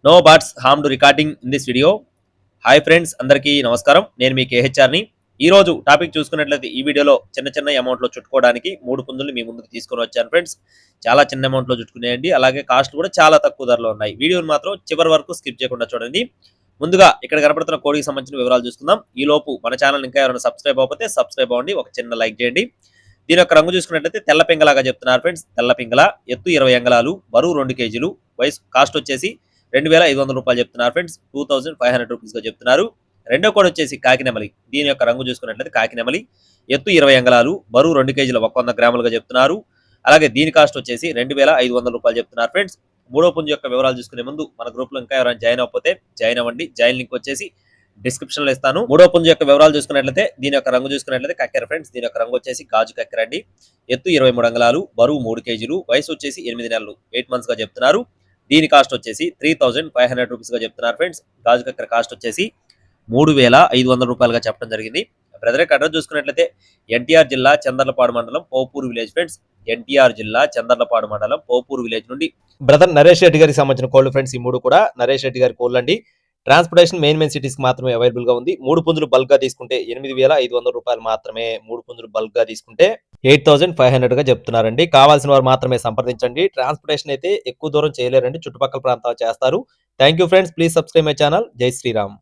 No birds harm to recording in this video. Hi friends, అందరికీ నమస్కారం. నేను మీ కేహెచ్ఆర్ని. ఈ రోజు టాపిక్ చూసుకున్నట్లయితే ఈ వీడియోలో చిన్న చిన్న అమౌంట్లో చుట్టుకోవడానికి 3 పుంజులు మీ ముందుకు తీసుకొని వచ్చాను ఫ్రెండ్స్. చాలా చిన్న అమౌంట్లో చుట్టుకునేయండి. అలాగే కాస్ట్ కూడా చాలా తక్కువ ధరలో ఉన్నాయి. వీడియోని మాత్రం చివరి వరకు స్కిప్ చేయకుండా చూడండి. ముందుగా ఇక్కడ కనపడుతున్న కోడికి సంబంధించిన వివరాలు చూసుకుందాం. ఈ లోపు మన ఛానల్ ఇంకా ఎవరైనా సబ్స్క్రైబ్ అవ్వకపోతే సబ్స్క్రైబ్ అవ్వండి. ఒక చిన్న లైక్ చేయండి. దీని యొక్క రంగు చూసుకున్నట్లయితే తెల్ల పింగలాగా చెప్తున్నారు ఫ్రెండ్స్. తెల్ల పింగళ, ఎత్తు 20 అంగళాలు, బరువు 2 కేజీలు, వయసు కాస్ట్ వచ్చేసి 2500 రూపాయలు చెప్తున్నారు ఫ్రెండ్స్. 2500 రూపీస్ గా చెప్తున్నారు. రెండో కోడ్ వచ్చేసి కాకినెమలి. దీని యొక్క రంగు చూసుకున్నట్లయితే కాకినెమలి, ఎత్తు 20 అంగళాలు, బరువు 2 కేజీల 100 గ్రాములుగా చెప్తున్నారు. అలాగే దీని కాస్ట్ వచ్చేసి 2500 రూపాయలు చెప్తున్నారు ఫ్రెండ్స్. మూడో పుంజు యొక్క వివరాలు చూసుకునే ముందు మన గ్రూప్ లో ఇంకా ఎవరైనా జాయిన్ అవ్వకపోతే జాయిన్ అవ్వండి. జాయిన్ లింక్ వచ్చేసి డిస్క్రిప్షన్ లో ఇస్తాను. మూడో పుంజు యొక్క వివరాలు చూసుకున్నట్లయితే దీని యొక్క రంగు చూసుకున్నట్లయితే కక్కెర ఫ్రెండ్స్. దీని యొక్క రంగు వచ్చేసి గాజు కక్కెర అండి. ఎత్తు 23 అంగళాలు, బరువు 3 కేజీలు, వయసు వచ్చేసి 8 నెలలు, 8 మంత్స్ గా చెప్తున్నారు. దీని కాస్ట్ వచ్చేసి 3500 రూపీస్ గా చెప్తున్నారు ఫ్రెండ్స్. గాజు కక్కర కాస్ట్ వచ్చేసి 3500 రూపాయలుగా చెప్పడం జరిగింది. బ్రదర్ యొక్క అడ్రస్ చూసుకున్నట్లయితే ఎన్టీఆర్ జిల్లా చందర్లపాడు మండలం పోపూరు విలేజ్ ఫ్రెండ్స్. ఎన్టీఆర్ జిల్లా చందర్లపాడు మండలం పోపూరు విలేజ్ నుండి బ్రదర్ నరేష్ రెడ్డి గారికి సంబంధించిన కోళ్ళు ఫ్రెండ్స్. ఈ మూడు కూడా నరేష్ రెడ్డి గారి కోళ్ళు అండి. ట్రాన్స్పోర్టేషన్ మెయిన్ సిటీస్ కి మాత్రమే అవైలబుల్ గా ఉంది. 3 పుంజులు బల్క్ గా తీసుకుంటే 8500 రూపాయలు మాత్రమే. 3 పుంజులు బల్క్ గా తీసుకుంటే 8500 గా చెప్తున్నారండి. కావాల్సిన వారు మాత్రమే సంప్రదించండి. ట్రాన్స్పోర్టేషన్ అయితే ఎక్కువ దూరం చేయలేరండి, చుట్టుపక్కల ప్రాంతాలు చేస్తారు. Thank you friends. Please subscribe my channel. జై శ్రీరామ్.